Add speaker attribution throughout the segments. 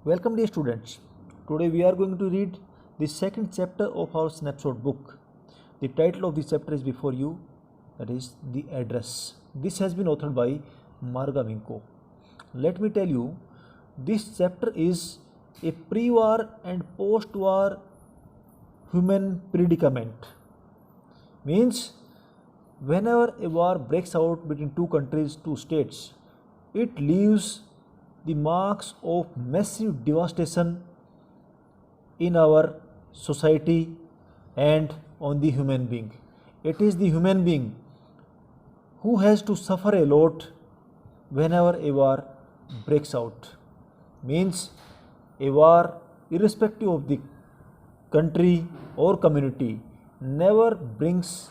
Speaker 1: Welcome dear students. Today we are going to read the second chapter of our snapshot book. The title of the chapter is before you, that is The Address. This has been authored by Marga Minko. Let me tell you, this chapter is a pre-war and post-war human predicament. Means whenever a war breaks out between two countries, two states, it leaves the marks of massive devastation in our society and on the human being. It is the human being who has to suffer a lot whenever a war breaks out. Means a war, irrespective of the country or community, never brings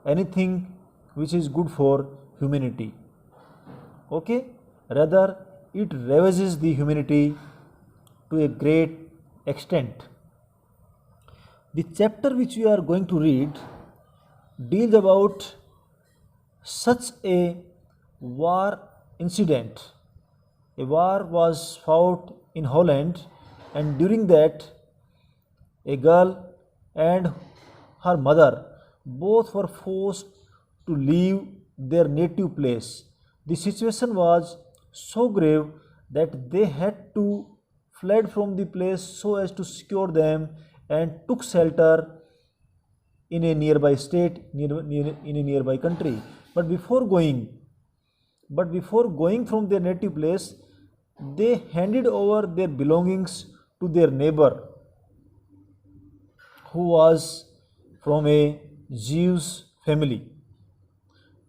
Speaker 1: anything which is good for humanity. Okay? Rather, it ravages the humanity to a great extent. The chapter which we are going to read deals about such a war incident. A war was fought in Holland, and during that, a girl and her mother both were forced to leave their native place. The situation was so grave that they had to fled from the place so as to secure them and took shelter in a nearby state, in a nearby country. But before going from their native place, they handed over their belongings to their neighbor, who was from a Jewish family.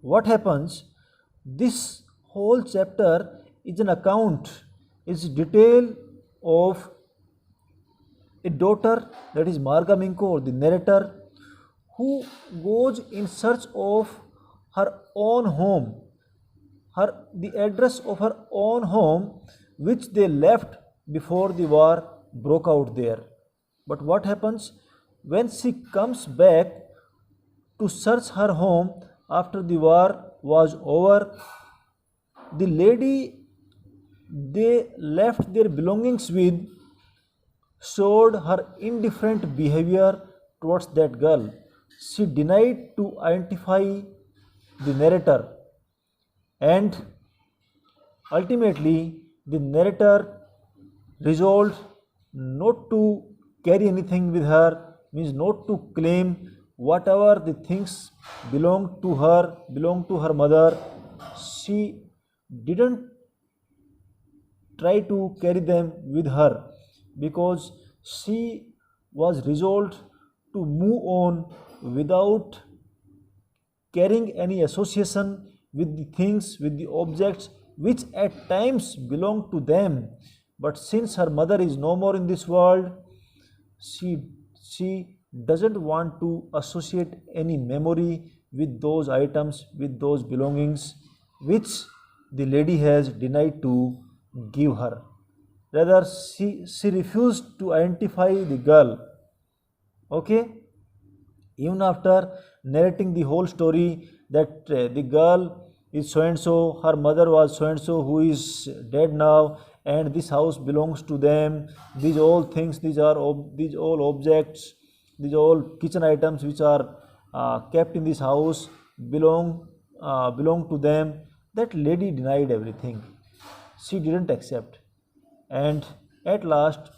Speaker 1: What happens? This whole chapter is an account, is detail of a daughter, that is Marga Minko, or the narrator, who goes in search of her own home, the address of her own home, which they left before the war broke out there. But what happens when she comes back to search her home after the war was over? The lady they left their belongings with showed her indifferent behavior towards that girl. She denied to identify the narrator, and ultimately the narrator resolved not to carry anything with her, means not to claim whatever the things belonged to her mother. She didn't try to carry them with her because she was resolved to move on without carrying any association with the things, with the objects which at times belong to them. But since her mother is no more in this world, she doesn't want to associate any memory with those items, with those belongings which the lady has denied to give her. Rather, she refused to identify the girl. Okay? Even after narrating the whole story that the girl is so and so, her mother was so and so, who is dead now, and this house belongs to them. These all things, these all objects, these all kitchen items which are kept in this house belong to them. That lady denied everything. She didn't accept, and at last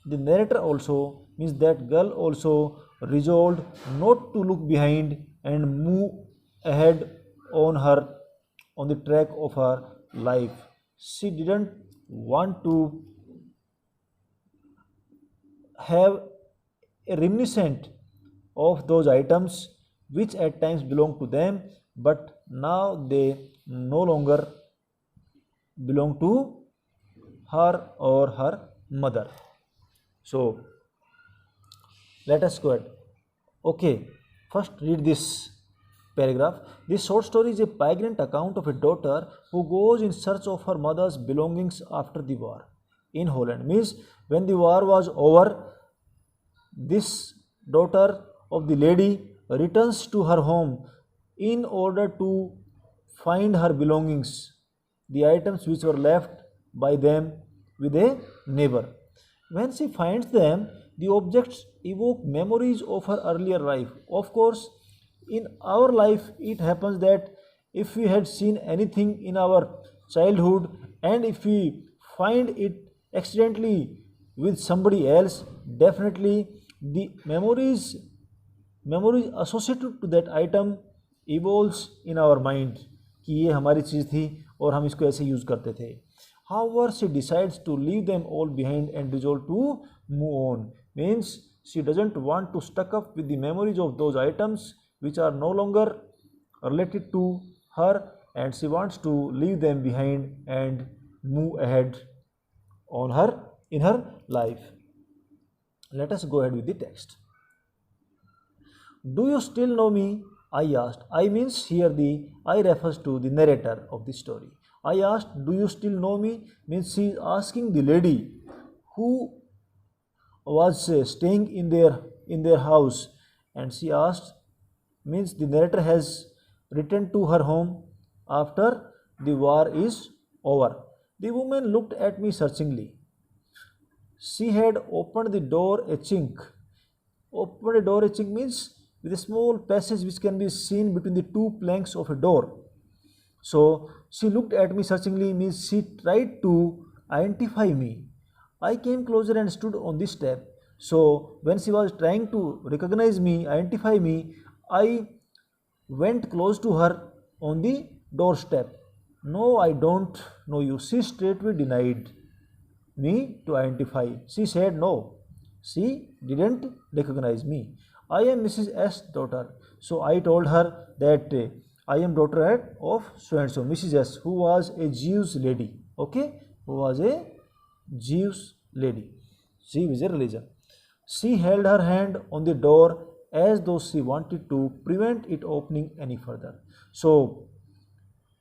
Speaker 1: the narrator also, means that girl also, resolved not to look behind and move ahead on the track of her life. She didn't want to have a reminiscent of those items which at times belong to them, but now they no longer belong to her or her mother. So let us go ahead. Okay, first read this paragraph. This short story is a poignant account of a daughter who goes in search of her mother's belongings after the war in Holland. Means when the war was over, this daughter of the lady returns to her home in order to find her belongings, the items which were left by them with a neighbor. When she finds them, the objects evoke memories of her earlier life. Of course, in our life, it happens that if we had seen anything in our childhood and if we find it accidentally with somebody else, definitely the memories associated to that item evolves in our mind कि ये हमारी चीज़ थी और हम इसको ऐसे use करते थे. However, she decides to leave them all behind and resolve to move on. Means she doesn't want to stuck up with the memories of those items which are no longer related to her, and she wants to leave them behind and move ahead on her in her life. Let us go ahead with the text. Do you still know me? I asked. I means here the I refers to the narrator of the story. I asked, do you still know me? Means she is asking the lady who was staying in their house, and she asked means the narrator has returned to her home after the war is over. The woman looked at me searchingly. She had opened the door a chink. Opened a door a chink means with a small passage which can be seen between the two planks of a door. So she looked at me searchingly means she tried to identify me. I came closer and stood on this step. So when she was trying to recognize me, identify me, I went close to her on the doorstep. No, I don't know you. She straightway denied me to identify. She said no, she didn't recognize me. I am Mrs. S. daughter. So I told her that I am daughter of so and so, Mrs. S, who was a Jewish lady. Okay, who was a Jewish lady. She is a religion. She held her hand on the door as though she wanted to prevent it opening any further. So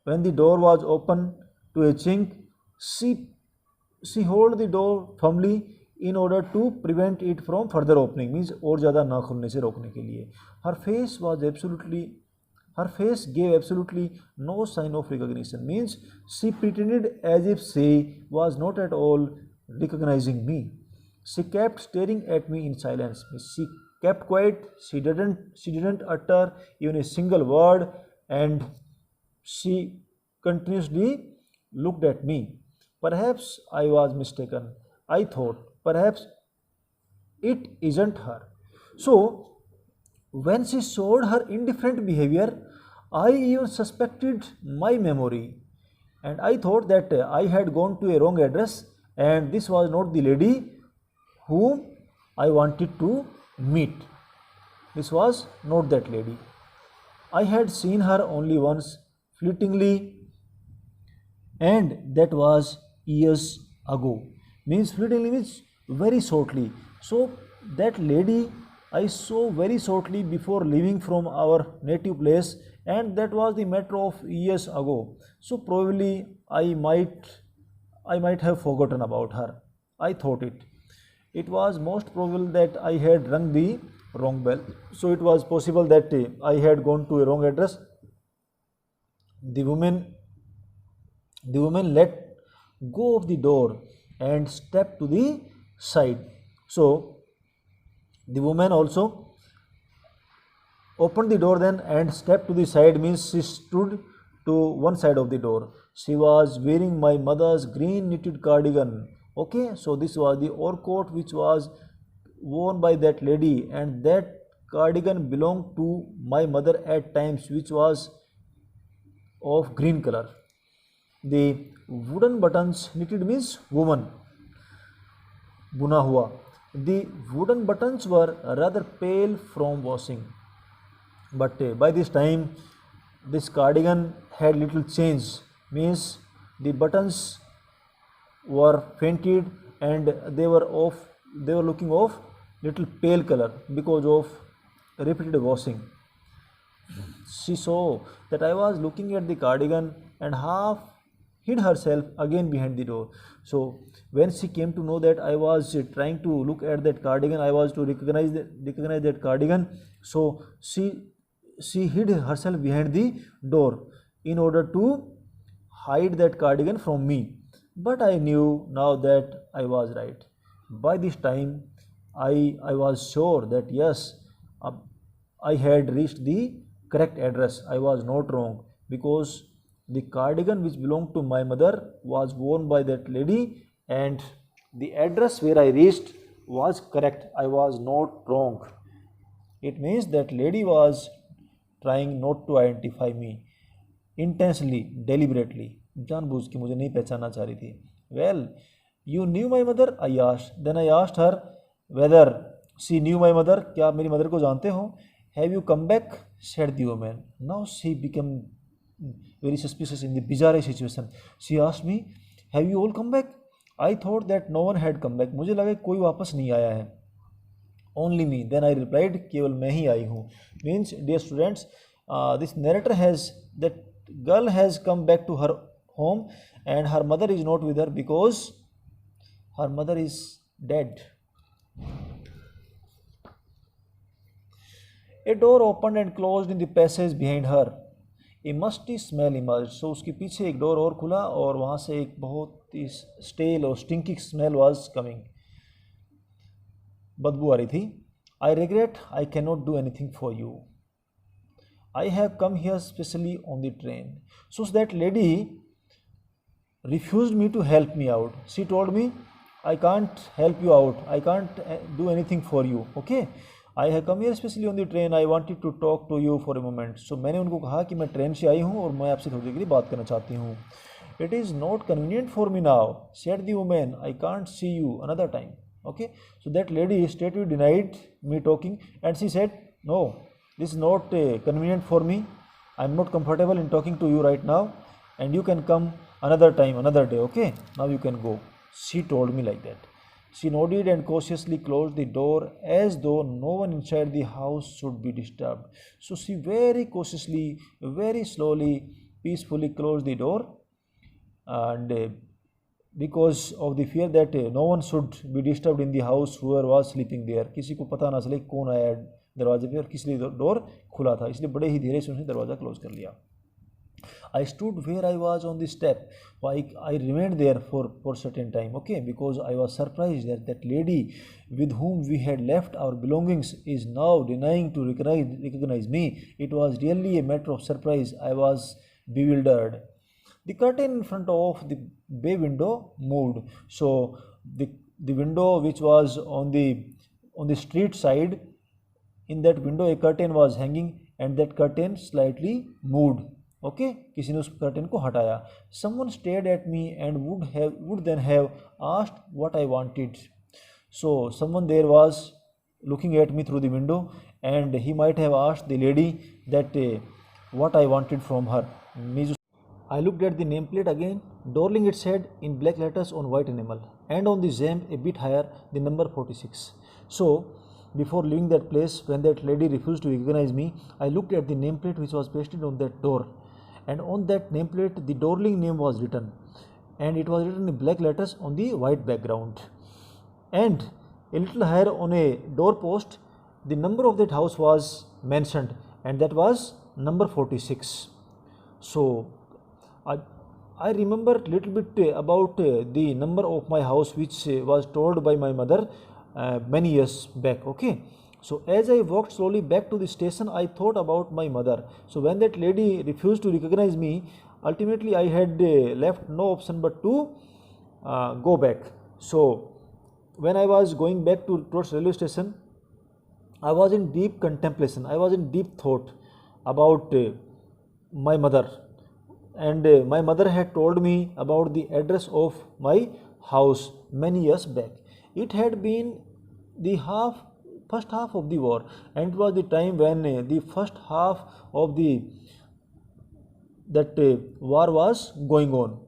Speaker 1: when the door was open to a chink, she held the door firmly in order to prevent it from further opening. Means और ज़्यादा ना खुलने से रोकने के लिए. Her face gave absolutely no sign of recognition. Means she pretended as if she was not at all recognizing me. She kept staring at me in silence. She kept quiet. She didn't utter even a single word, and she continuously looked at me. Perhaps I was mistaken. I thought, perhaps it isn't her. So when she showed her indifferent behavior, I even suspected my memory, and I thought that I had gone to a wrong address and this was not the lady whom I wanted to meet. This was not that lady. I had seen her only once, fleetingly, and that was years ago. Means fleetingly means very shortly. So that lady I saw very shortly before leaving from our native place, and that was the matter of years ago. So probably I might have forgotten about her. I thought it was most probable that I had rung the wrong bell. So it was possible that I had gone to a wrong address. The woman let go of the door and stepped to the side. So the woman also opened the door then and stepped to the side. Means she stood to one side of the door. She was wearing my mother's green knitted cardigan. Okay, so this was the overcoat which was worn by that lady, and that cardigan belonged to my mother at times, which was of green color. The wooden buttons, knitted means woman, buna hua. The wooden buttons were rather pale from washing, but by this time this cardigan had little change. Means the buttons were faded and they were looking of little pale color because of repeated washing. She saw that I was looking at the cardigan and half hid herself again behind the door. So when she came to know that I was trying to look at that cardigan, I was to recognize that cardigan, so she hid herself behind the door in order to hide that cardigan from me. But I knew now that I was right. By this time, I was sure that yes, I had reached the correct address. I was not wrong because the cardigan which belonged to my mother was worn by that lady, and the address where I reached was correct. I was not wrong. It means that lady was trying not to identify me intensely, deliberately. जानबूझ के मुझे नहीं पहचानना चाह रही थी. Well, you knew my mother? I asked. Then I asked her whether she knew my mother. क्या आप मेरी मदर को जानते हो? Have you come back? Said the woman. Now she became very suspicious in the bizarre situation. She asked me, have you all come back? I thought that no one had come back. मुझे लगा कोई वापस नहीं आया है. Only me. Then I replied, केवल मैं ही आई हूँ. Means, dear students, this narrator has, that girl has come back to her home and her mother is not with her because her mother is dead. A door opened and closed in the passage behind her. A musty smell emerged. So उसके पीछे एक door और खुला और वहाँ से एक बहुत ही स्टेल और स्टिंकी स्मेल वाज कमिंग. बदबू आ रही थी. I regret I cannot do anything for you. I have come here specially on the train. So that lady refused me to help me out. She told me, I can't help you out. I can't do anything for you. Okay. I have come here specially on the train. I wanted to talk to you for a moment. So मैंने उनको कहा कि मैं train से आई हूँ और मैं आपसे थोड़ी देर के लिए बात करना चाहती हूँ. It is not convenient for me now, said the woman. I can't see you another time. Okay. So that lady straightly denied me talking and she said, no, this is not convenient for me. I am not comfortable in talking to you right now and you can come another time, another day. Okay. Now you can go. She told me like that. She nodded and cautiously closed the door as though no one inside the house should be disturbed. So she very cautiously, very slowly, peacefully closed the door and because of the fear that no one should be disturbed in the house whoever was sleeping there. किसी को पता ना चले कौन आया दरवाजे पे और किस लिए डोर खुला था, इसलिए बड़े ही धीरे से उसने दरवाज़ा क्लोज कर लिया. I stood where I was on the step. I remained there for certain time, okay, because I was surprised that that lady with whom we had left our belongings is now denying to recognize me. It was really a matter of surprise. I was bewildered. The curtain in front of the bay window moved. So the window which was on the street side, in that window a curtain was hanging and that curtain slightly moved. Okay, किसी ने उस curtain को हटाया. Someone stared at me and would then have asked what I wanted. So someone there was looking at me through the window and he might have asked the lady that what I wanted from her. I looked at the nameplate again. Dorling, it said in black letters on white enamel, and on the jam a bit higher the number 46. So before leaving that place, when that lady refused to recognize me, I looked at the nameplate which was pasted on that door. And on that nameplate the Dorling name was written and it was written in black letters on the white background, and a little higher on a doorpost the number of that house was mentioned and that was number 46. So I remember a little bit about the number of my house which was told by my mother many years back. Okay. So as I walked slowly back to the station, I thought about my mother. So when that lady refused to recognize me, ultimately I had left no option but to go back. So when I was going back towards railway station, I was in deep contemplation. I was in deep thought about my mother, and my mother had told me about the address of my house many years back. It had been the first half of the war, and it was the time when the first half of that war was going on.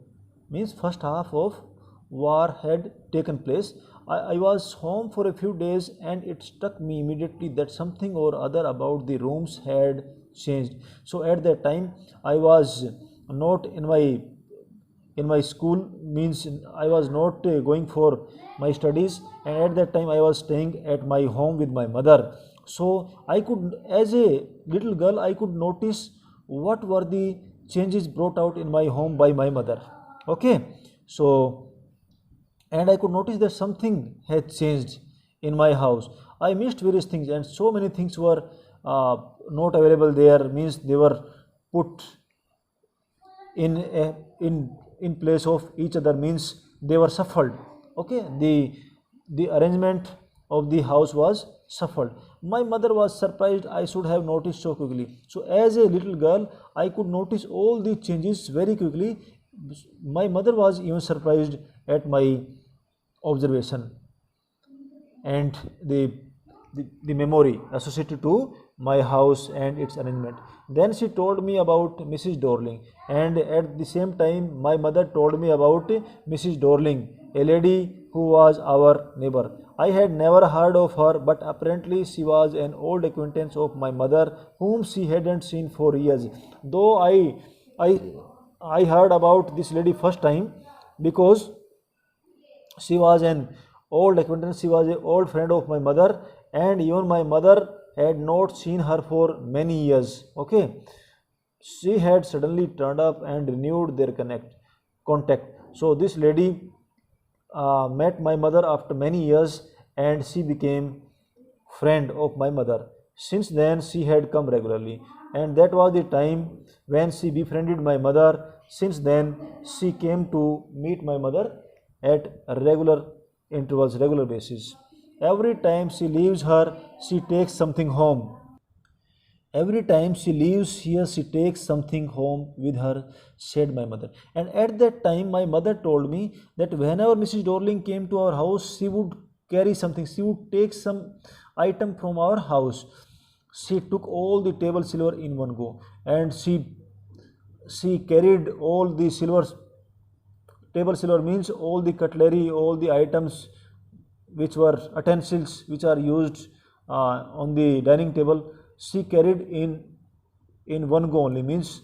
Speaker 1: Means first half of war had taken place. I was home for a few days and it struck me immediately that something or other about the rooms had changed. So at that time I was not in my school, means I was not going for my studies, and at that time I was staying at my home with my mother. So I could, as a little girl, I could notice what were the changes brought out in my home by my mother. Okay. So and I could notice that something had changed in my house. I missed various things, and so many things were not available there. Means they were put in in place of each other. Means they were shuffled. Okay, the arrangement of the house was shuffled. My mother was surprised I should have noticed so quickly. So as a little girl, I could notice all the changes very quickly. My mother was even surprised at my observation and the memory associated to my house and its arrangement. Then she told me about Mrs. Dorling, and at the same time, my mother told me about Mrs. Dorling, a lady who was our neighbor. I had never heard of her, but apparently she was an old acquaintance of my mother, whom she hadn't seen for years. Though I, I heard about this lady first time because she was an old acquaintance, she was an old friend of my mother, and even my mother had not seen her for many years. Okay, she had suddenly turned up and renewed their contact. So this lady met my mother after many years, and she became friend of my mother. Since then she had come regularly, and that was the time when she befriended my mother. Since then she came to meet my mother at regular intervals, regular basis. Every time she leaves her, she takes something home. Every time she leaves here, she takes something home with her, said my mother. And at that time, my mother told me that whenever Mrs. Dorling came to our house, she would carry something, she would take some item from our house. She took all the table silver in one go, and she carried all the silver. Table silver means all the cutlery, all the items which were utensils which are used on the dining table. She carried in one go only, means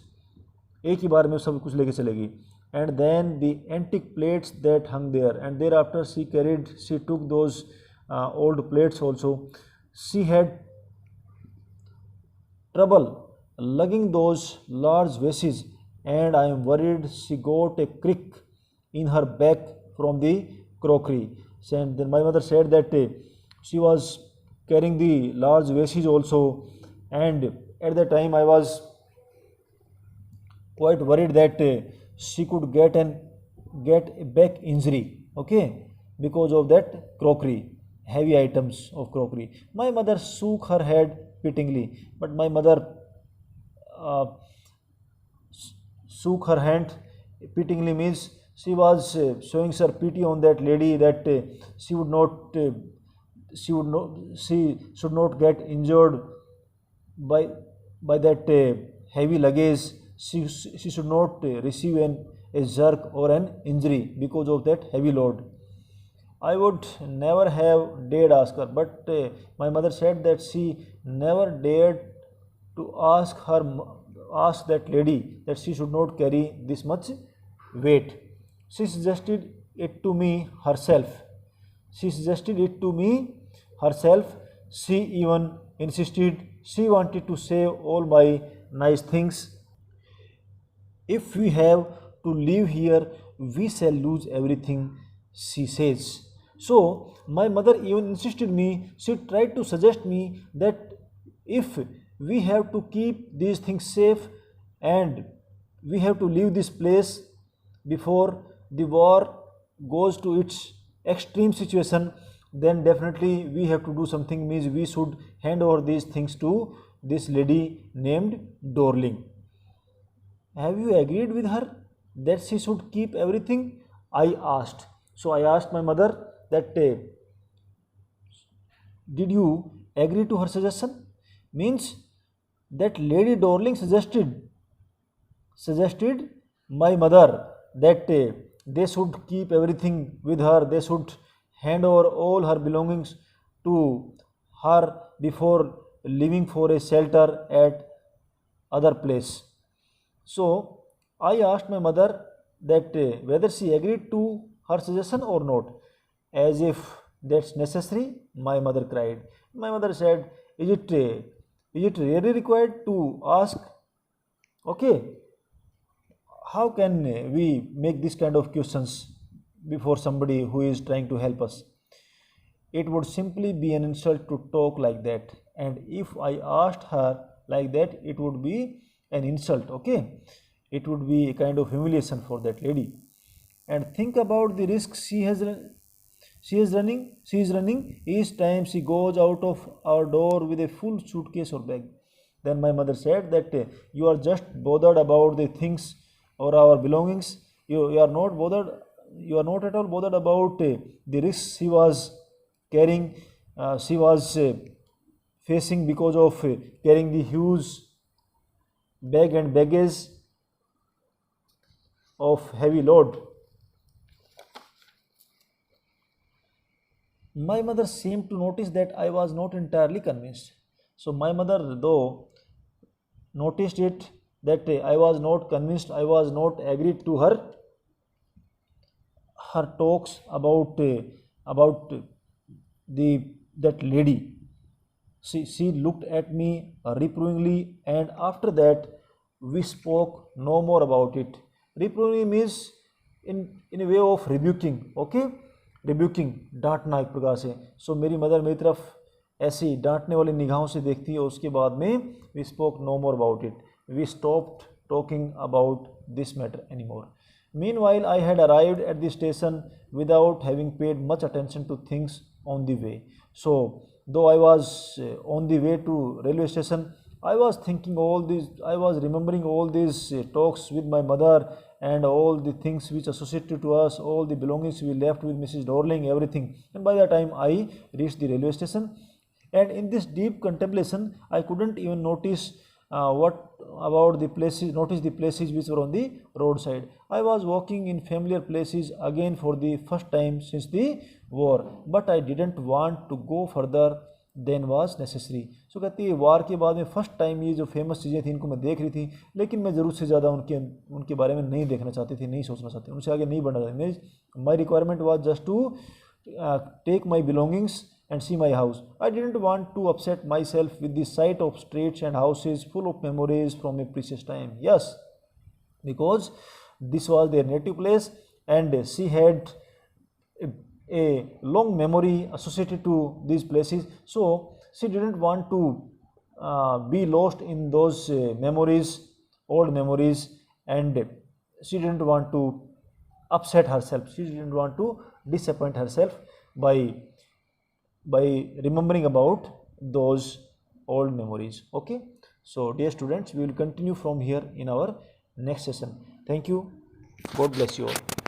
Speaker 1: एक ही बार में सब कुछ लेके चलेगी. And then the antique plates that hung there, and thereafter she took those old plates also. She had trouble lugging those large vases, and I am worried she got a crick in her back from the crockery. And then my mother said that she was carrying the large vases also, and at that time I was quite worried that she could get a back injury. Okay, because of that crockery, heavy items of crockery. My mother shook her head pityingly, but my mother uh, shook her hand pityingly means she was showing her pity on that lady, that she should not get injured by that heavy luggage. She should not receive a jerk or an injury because of that heavy load. I would never have dared ask her, but my mother said that she never dared to ask that lady that she should not carry this much weight. She suggested it to me herself. She suggested it to me herself. She even insisted she wanted to save all my nice things. If we have to live here, we shall lose everything, she says. So my mother even insisted me, she tried to suggest me that if we have to keep these things safe and we have to leave this place before the war goes to its extreme situation, then definitely we have to do something, means we should hand over these things to this lady named Dorling. Have you agreed with her that she should keep everything? I asked. So I asked my mother that did you agree to her suggestion? Means that Lady Dorling suggested my mother that they should keep everything with her, they should hand over all her belongings to her before leaving for a shelter at other place. So I asked my mother that whether she agreed to her suggestion or not. As if that's necessary, my mother cried. My mother said, is it really required to ask? Okay, how can we make this kind of questions? before somebody who is trying to help us. It would simply be an insult to talk like that, and if I asked her like that, it would be an insult. Okay, it would be a kind of humiliation for that lady. And think about the risk she is running each time she goes out of our door with a full suitcase or bag. Then my mother said that you are just bothered about the things or our belongings. You are not bothered. You are not at all bothered about the risks she was carrying. She was facing because of carrying the huge bag and baggage of heavy load. My mother seemed to notice that I was not entirely convinced. So my mother, though, noticed it that I was not convinced, I was not agreed to her talks about the that lady. She looked at me reprovingly, and after that we spoke no more about it. Reproving means in a way of rebuking. Okay, रिब्यूकिंग, डांटना एक प्रकार से. सो मेरी mother मेरी तरफ ऐसी डांटने वाली निगाहों से देखती है. उसके बाद में we spoke no more about it. We stopped talking about this matter any more. Meanwhile, I had arrived at the station without having paid much attention to things on the way. So, though I was on the way to railway station, I was thinking all these, I was remembering all these talks with my mother and all the things which associated to us, all the belongings we left with Mrs. Dorling, everything. And by the time I reached the railway station, and in this deep contemplation, I couldn't even notice notice the places which were on the roadside. I was walking in familiar places again for the first time since the war, but I didn't want to go further than was necessary. So कहती है वार के बाद में first time ये जो famous चीज़ें थी इनको मैं देख रही थी, लेकिन मैं ज़रूरत से ज़्यादा उनके बारे में नहीं देखना चाहती थी, नहीं सोचना चाहती, उनसे आगे नहीं बढ़ना चाहती. My requirement was just to take my belongings and see my house. I didn't want to upset myself with the sight of streets and houses full of memories from a precious time. Yes, because this was their native place and she had a long memory associated to these places. So she didn't want to be lost in those memories, old memories, and she didn't want to upset herself. She didn't want to disappoint herself by remembering about those old memories. Okay, so dear students, we will continue from here in our next session. Thank you. God bless you all.